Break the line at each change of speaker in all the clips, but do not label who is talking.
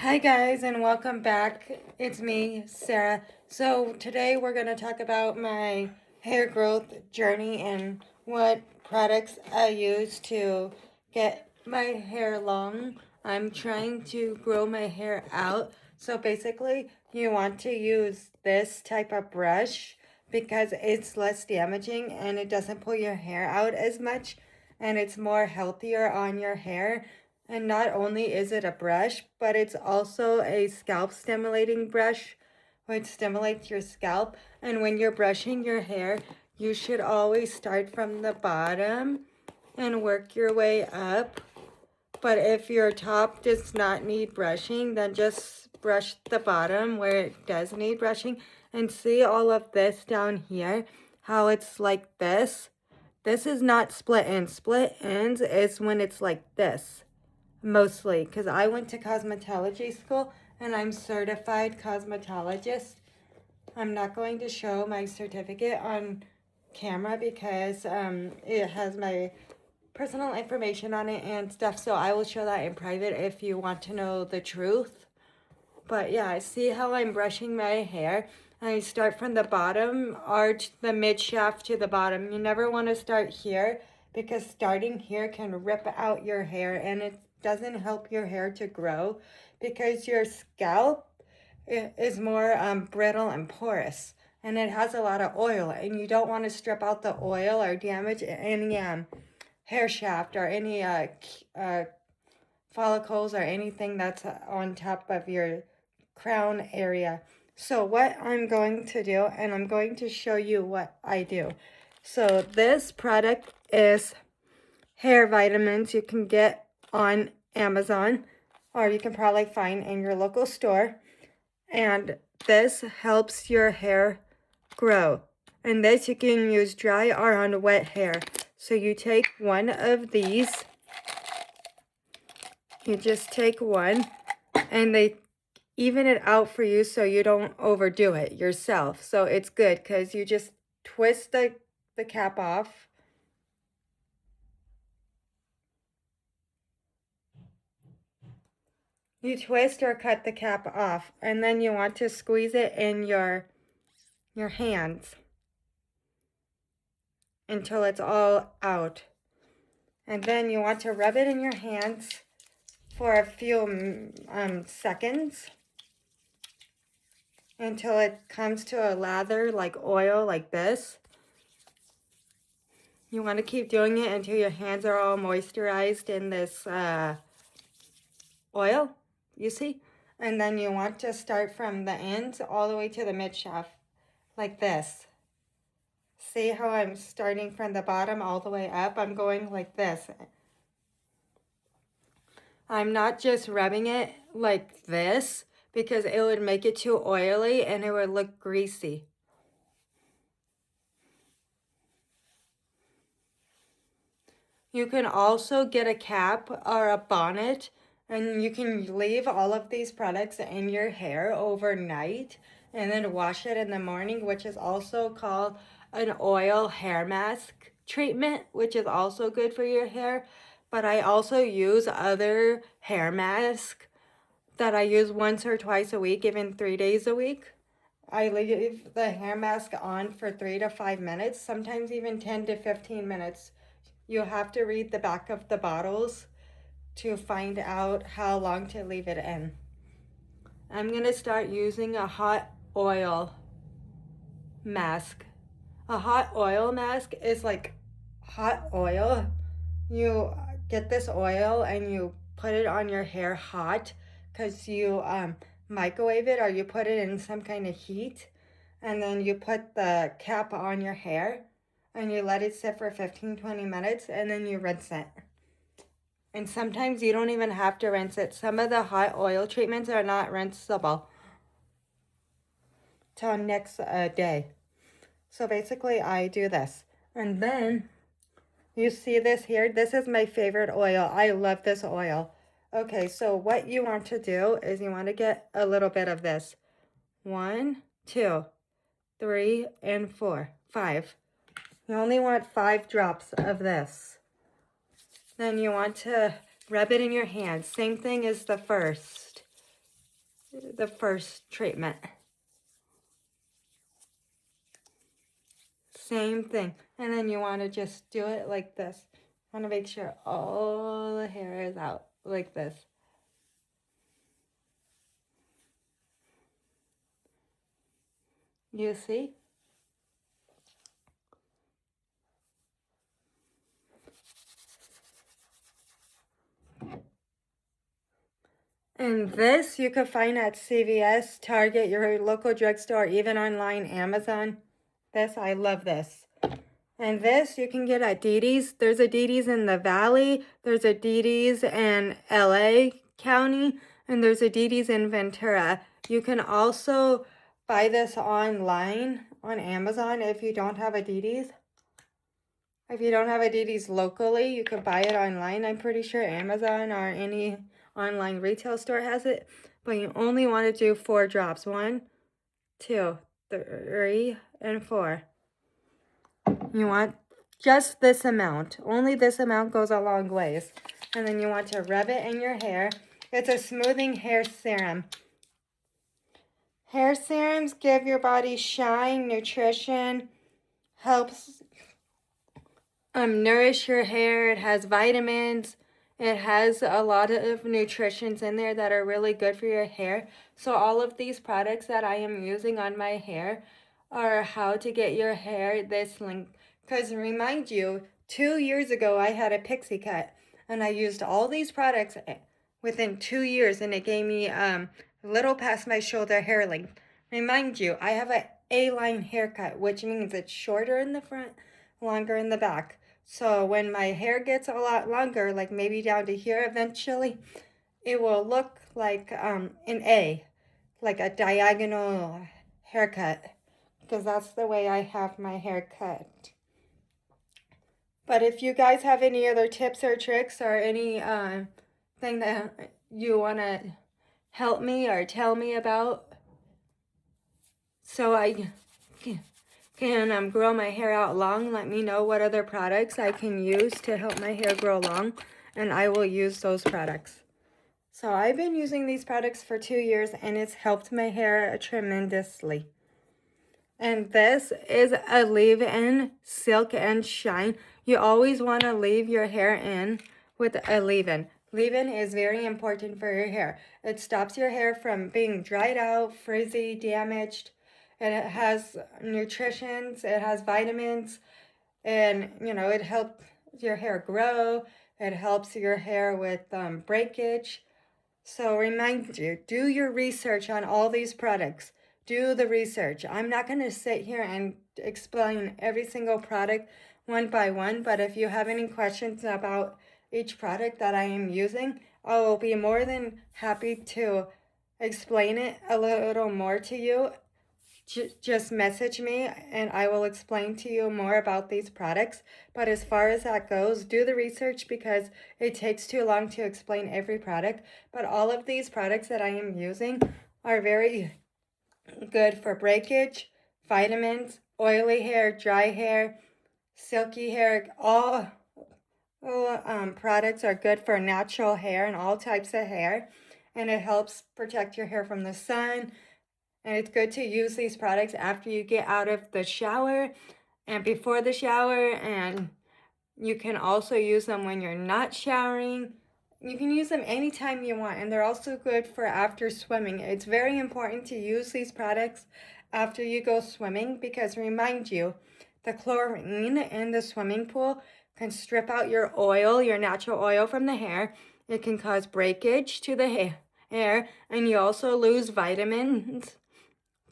Hi guys and welcome back. It's me, Sarah. So today we're going to talk about my hair growth journey and what products I use to get my hair long. I'm trying to grow my hair out. So basically you want to use this type of brush because it's less damaging and it doesn't pull your hair out as much and it's more healthier on your hair. And not only is it a brush, but it's also a scalp stimulating brush, which stimulates your scalp. And when you're brushing your hair, you should always start from the bottom and work your way up. But if your top does not need brushing, then just brush the bottom where it does need brushing. And see all of this down here, how it's like this. This is not split ends. Split ends is when it's like this. Mostly, because I went to cosmetology school and I'm certified cosmetologist. I'm not going to show my certificate on camera because it has my personal information on it and stuff, so I will show that in private if you want to know the truth. But yeah, see how I'm brushing my hair? I start from the bottom arch, the mid shaft to the bottom. You never want to start here because starting here can rip out your hair and it doesn't help your hair to grow because your scalp is more brittle and porous and it has a lot of oil and you don't want to strip out the oil or damage any hair shaft or any follicles or anything that's on top of your crown area. So what I'm going to do, and I'm going to show you what I do. So this product is hair vitamins you can get on Amazon, or you can probably find in your local store. And this helps your hair grow. And this you can use dry or on wet hair. So you take one of these. You just take one, and they even it out for you so you don't overdo it yourself. So it's good because you just twist the cap off. You twist or cut the cap off, and then you want to squeeze it in your hands until it's all out. And then you want to rub it in your hands for a few seconds until it comes to a lather like oil like this. You want to keep doing it until your hands are all moisturized in this oil, you see? And then you want to start from the ends all the way to the mid shaft, like this. See how I'm starting from the bottom all the way up? I'm going like this. I'm not just rubbing it like this because it would make it too oily and it would look greasy. You can also get a cap or a bonnet, and you can leave all of these products in your hair overnight and then wash it in the morning, which is also called an oil hair mask treatment, which is also good for your hair. But I also use other hair masks that I use once or twice a week, even 3 days a week. I leave the hair mask on for 3 to 5 minutes, sometimes even 10 to 15 minutes. You have to read the back of the bottles to find out how long to leave it in. I'm going to start using a hot oil mask. A hot oil mask is like hot oil. You get this oil and you put it on your hair hot because you microwave it or you put it in some kind of heat, and then you put the cap on your hair and you let it sit for 15-20 minutes and then you rinse it. And sometimes you don't even have to rinse it. Some of the hot oil treatments are not rinsable till next day. So basically I do this. And then you see this here? This is my favorite oil. I love this oil. Okay, so what you want to do is you want to get a little bit of this. 1, 2, 3, and 4, 5. You only want 5 drops of this. Then you want to rub it in your hands. Same thing as the first. the first treatment. Same thing. And then you want to just do it like this. Want to make sure all the hair is out like this. You see? And this you can find at CVS, Target, your local drugstore, even online, Amazon. This, I love this. And this you can get at DD's. There's a DD's in the Valley. There's a DD's in LA County. And there's a DD's in Ventura. You can also buy this online on Amazon if you don't have a DD's. If you don't have a DD's locally, you can buy it online. I'm pretty sure Amazon or any online retail store has it. But you only want to do 4 drops. 1, 2, 3, and 4. You want just this amount. Only this amount goes a long ways. And then you want to rub it in your hair. It's a smoothing hair serum. Hair serums give your body shine, nutrition, helps nourish your hair. It has vitamins. It has a lot of nutrients in there that are really good for your hair. So all of these products that I am using on my hair are how to get your hair this length. Because remind you, 2 years ago I had a pixie cut. And I used all these products within 2 years. And it gave me a little past my shoulder hair length. Remind you, I have an A-line haircut, which means it's shorter in the front, longer in the back. So when my hair gets a lot longer, like maybe down to here eventually, it will look like an A, like a diagonal haircut, because that's the way I have my hair cut. But if you guys have any other tips or tricks or any thing that you want to help me or tell me about, so I can grow my hair out long, let me know what other products I can use to help my hair grow long, and I will use those products. So I've been using these products for 2 years, and it's helped my hair tremendously. And this is a leave-in silk and shine. You always want to leave your hair in with a leave-in. Leave-in is very important for your hair. It stops your hair from being dried out, frizzy, damaged. And it has nutrients, it has vitamins, and it helps your hair grow. It helps your hair with breakage. So remind you, do your research on all these products. Do the research. I'm not going to sit here and explain every single product one by one, but if you have any questions about each product that I am using, I will be more than happy to explain it a little more to you. Just message me and I will explain to you more about these products. But as far as that goes, do the research because it takes too long to explain every product. But all of these products that I am using are very good for breakage, vitamins, oily hair, dry hair, silky hair. All products are good for natural hair and all types of hair. And it helps protect your hair from the sun. And it's good to use these products after you get out of the shower and before the shower. And you can also use them when you're not showering. You can use them anytime you want. And they're also good for after swimming. It's very important to use these products after you go swimming because remind you, the chlorine in the swimming pool can strip out your oil, your natural oil from the hair. It can cause breakage to the hair. And you also lose vitamins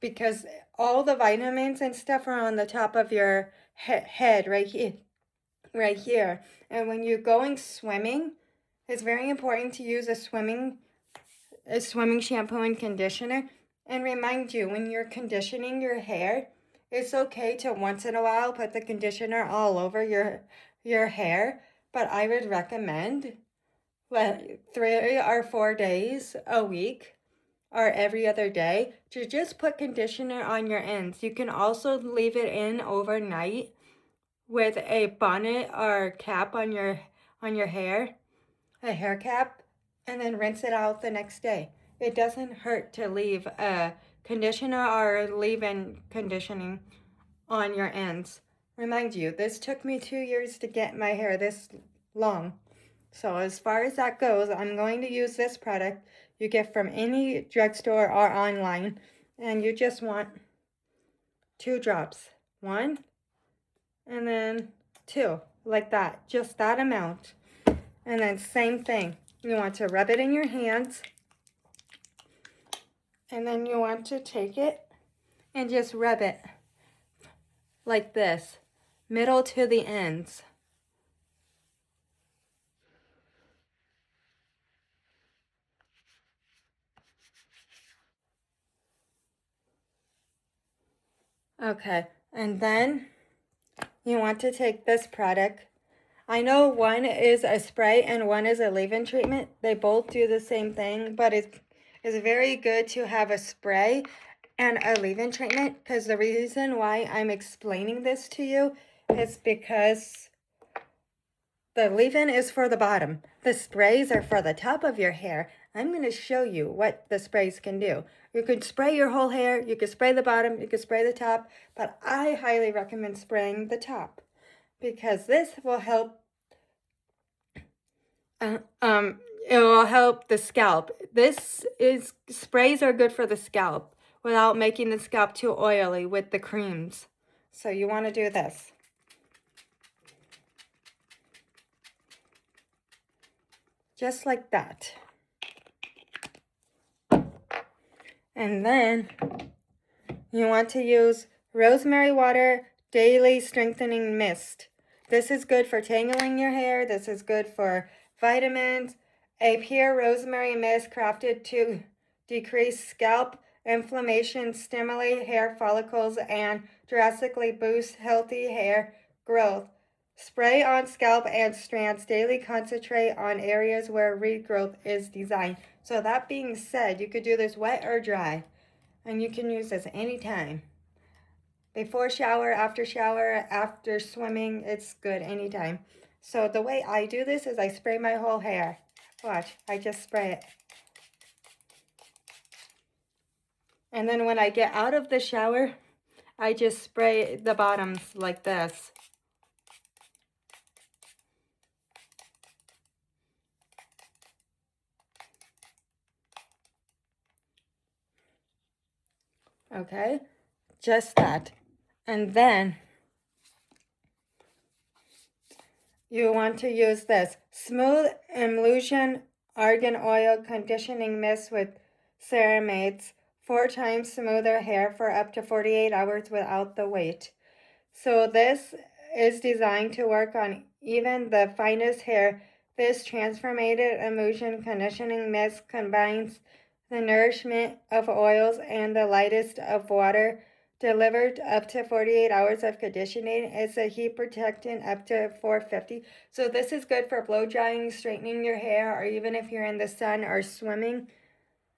because all the vitamins and stuff are on the top of your head right here. And when you're going swimming, it's very important to use a swimming shampoo and conditioner. And remind you, when you're conditioning your hair, it's okay to once in a while put the conditioner all over your hair. But I would recommend 3 or 4 days a week or every other day to just put conditioner on your ends. You can also leave it in overnight with a bonnet or cap on your hair, a hair cap, and then rinse it out the next day. it doesn't hurt to leave a conditioner or leave-in conditioning on your ends. Remind you, this took me 2 years to get my hair this long. So as far as that goes, I'm going to use this product you get from any drugstore or online. And you just want 2 drops. 1 and then 2, like that. Just that amount. And then same thing. You want to rub it in your hands. And then you want to take it and just rub it like this, middle to the ends. Okay, and then you want to take this product. I know one is a spray and one is a leave-in treatment. They both do the same thing, but it's very good to have a spray and a leave-in treatment, because the reason why I'm explaining this to you is because the leave-in is for the bottom. The sprays are for the top of your hair. I'm going to show you what the sprays can do. You could spray your whole hair, you could spray the bottom, you could spray the top, but I highly recommend spraying the top because this will help uh, um it will help the scalp. Sprays are good for the scalp without making the scalp too oily with the creams. So you want to do this. Just like that. And then you want to use rosemary water daily strengthening mist. This is good for tangling your hair. This is good for vitamins. A pure rosemary mist crafted to decrease scalp inflammation, stimulate hair follicles, and drastically boost healthy hair growth. Spray on scalp and strands. Daily concentrate on areas where regrowth is designed. So that being said, you could do this wet or dry. And you can use this anytime. Before shower, after swimming, it's good anytime. So the way I do this is I spray my whole hair. Watch, I just spray it. And then when I get out of the shower, I just spray the bottoms like this. Okay, just that. And then you want to use this Smooth Emulsion Argan Oil Conditioning Mist with Ceramates. 4 times smoother hair for up to 48 hours without the weight. So this is designed to work on even the finest hair. This transformated emulsion conditioning mist combines the nourishment of oils and the lightest of water, delivered up to 48 hours of conditioning. It's a heat protectant up to 450. So this is good for blow drying, straightening your hair, or even if you're in the sun or swimming.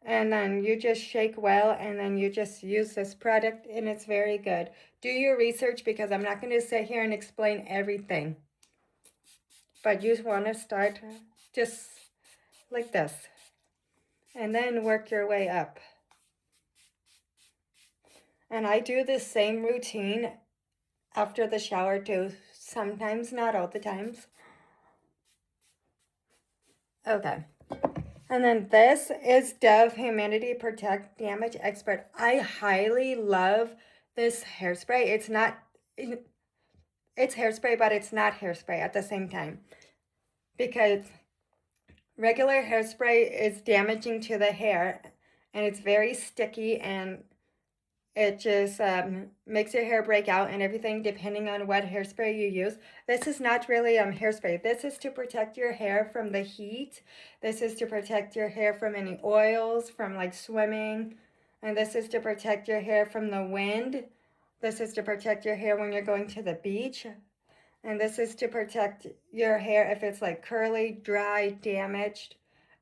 And then you just shake well, and then you just use this product, and it's very good. Do your research, because I'm not going to sit here and explain everything. But you want to start just like this, and then work your way up. And I do the same routine after the shower too. Sometimes, not all the times. Okay. And then this is Dove Humidity Protect Damage Expert. I highly love this hairspray. It's hairspray, but it's not hairspray at the same time. Because regular hairspray is damaging to the hair, and it's very sticky, and it just makes your hair break out and everything depending on what hairspray you use. This is not really hairspray. This is to protect your hair from the heat. This is to protect your hair from any oils, from like swimming. And this is to protect your hair from the wind. This is to protect your hair when you're going to the beach. And this is to protect your hair if it's like curly, dry, damaged.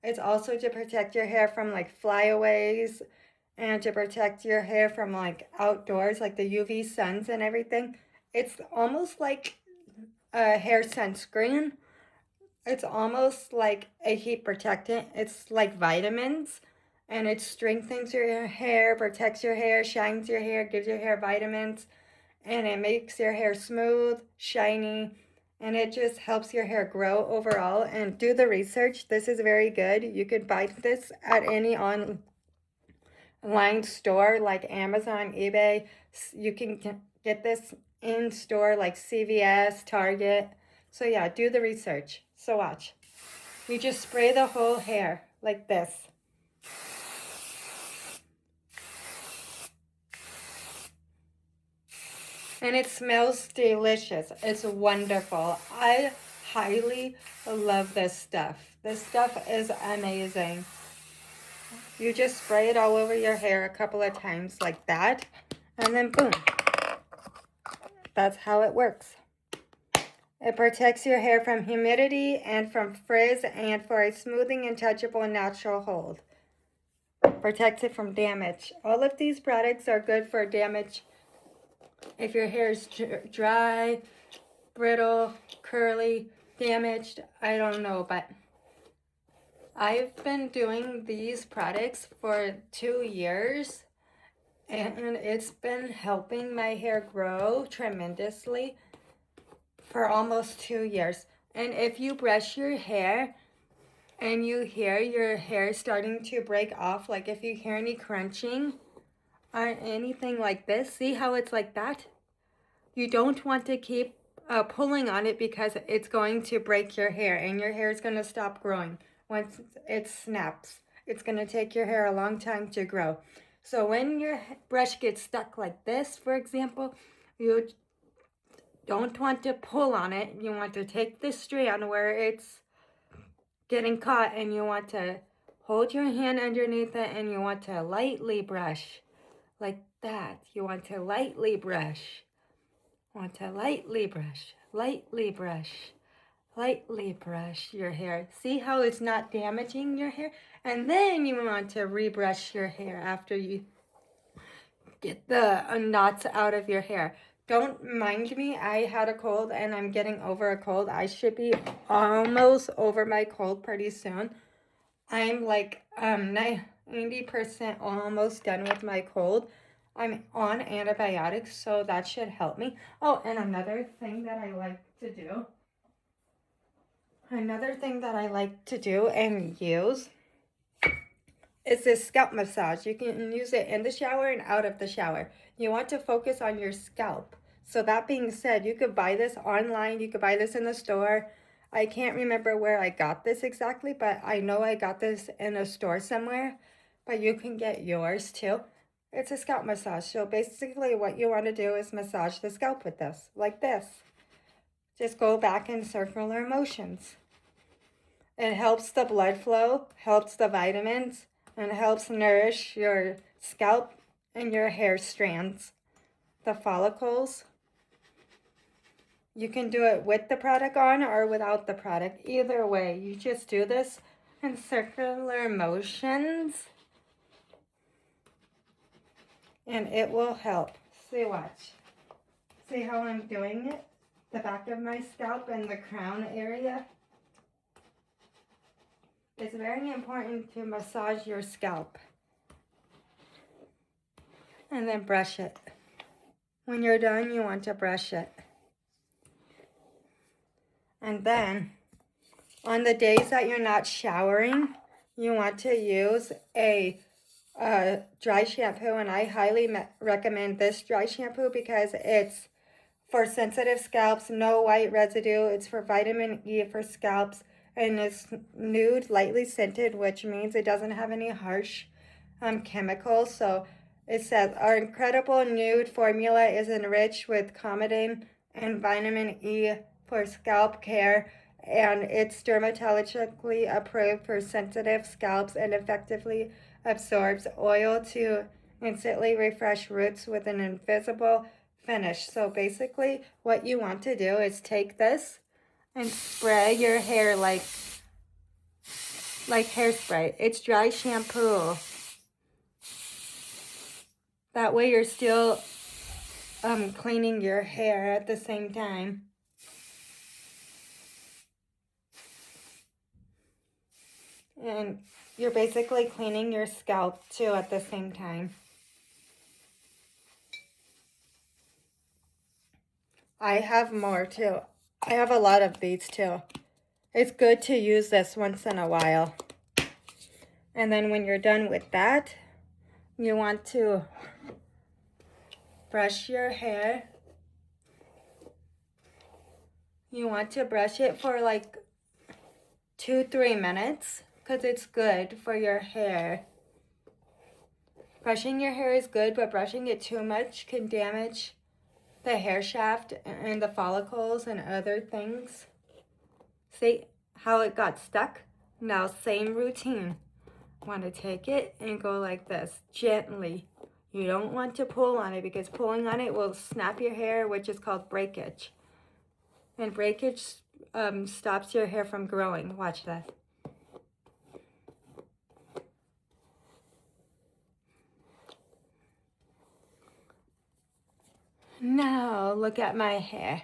It's also to protect your hair from like flyaways, and to protect your hair from like outdoors, like the UV suns and everything. It's almost like a hair sunscreen. It's almost like a heat protectant. It's like vitamins. and it strengthens your hair, protects your hair, shines your hair, gives your hair vitamins, and it makes your hair smooth, shiny, and it just helps your hair grow overall. And do the research. This is very good. You could buy this at any online store like Amazon, eBay. You can get this in store like CVS, Target. So yeah, do the research. So watch. You just spray the whole hair like this. And it smells delicious. It's wonderful. I highly love this stuff. This stuff is amazing. You just spray it all over your hair a couple of times like that, and then boom. That's how it works. It protects your hair from humidity and from frizz, and for a smoothing and touchable natural hold. Protects it from damage. All of these products are good for damage. If your hair is dry, brittle, curly, damaged, I don't know, but I've been doing these products for 2 years, and it's been helping my hair grow tremendously for almost 2 years. And if you brush your hair and you hear your hair starting to break off, like if you hear any crunching or anything like this, see how it's like that? You don't want to keep pulling on it because it's going to break your hair, and your hair is going to stop growing once it snaps. It's going to take your hair a long time to grow. So when your brush gets stuck like this, for example, you don't want to pull on it. You want to take the strand where it's getting caught, and you want to hold your hand underneath it, and you want to lightly brush like that. You want to lightly brush. Want to lightly brush, lightly brush, lightly brush your hair. See how it's not damaging your hair? And then you want to rebrush your hair after you get the knots out of your hair. Don't mind me, I had a cold and I'm getting over a cold. I should be almost over my cold pretty soon. I'm like 90% almost done with my cold. I'm on antibiotics, so that should help me. Oh, and another thing that I like to do and use is this scalp massage. You can use it in the shower and out of the shower. You want to focus on your scalp. So that being said, you could buy this online. You could buy this in the store. I can't remember where I got this exactly, but I know I got this in a store somewhere. But you can get yours too. It's a scalp massage. So basically what you want to do is massage the scalp with this, like this. Just go back in circular motions. It helps the blood flow, helps the vitamins, and helps nourish your scalp and your hair strands, the follicles. You can do it with the product on or without the product. Either way, you just do this in circular motions, and it will help. See, watch. See how I'm doing it? The back of my scalp and the crown area. It's very important to massage your scalp. And then brush it. When you're done, you want to brush it. And then, on the days that you're not showering, you want to use a dry shampoo. And I highly recommend this dry shampoo because it's for sensitive scalps, no white residue. It's for vitamin E for scalps. And it's nude, lightly scented, which means it doesn't have any harsh chemicals. So it says, our incredible nude formula is enriched with comedone and vitamin E for scalp care, and it's dermatologically approved for sensitive scalps and effectively absorbs oil to instantly refresh roots with an invisible finish. So basically what you want to do is take this and spray your hair like hairspray. It's dry shampoo. That way you're still cleaning your hair at the same time. And you're basically cleaning your scalp too at the same time. I have more too. I have a lot of these too. It's good to use this once in a while. And then when you're done with that, you want to brush your hair. You want to brush it for like 2-3 minutes because it's good for your hair. Brushing your hair is good, but brushing it too much can damage the hair shaft and the follicles and other things. See how it got stuck? Now same routine. Want to take it and go like this, gently. You don't want to pull on it because pulling on it will snap your hair, which is called breakage. And breakage stops your hair from growing. Watch this. Now look at my hair.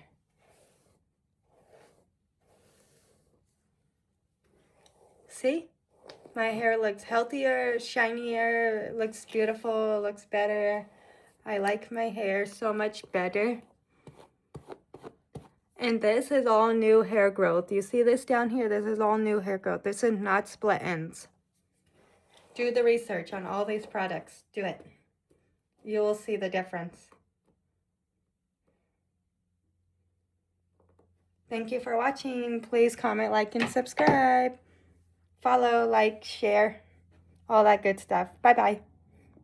See? My hair looks healthier, shinier, looks beautiful, looks better. I like my hair so much better. And this is all new hair growth. You see this down here? This is all new hair growth. This is not split ends. Do the research on all these products. Do it. You will see the difference. Thank you for watching. Please comment, like, and subscribe. Follow, like, share, all that good stuff. Bye-bye.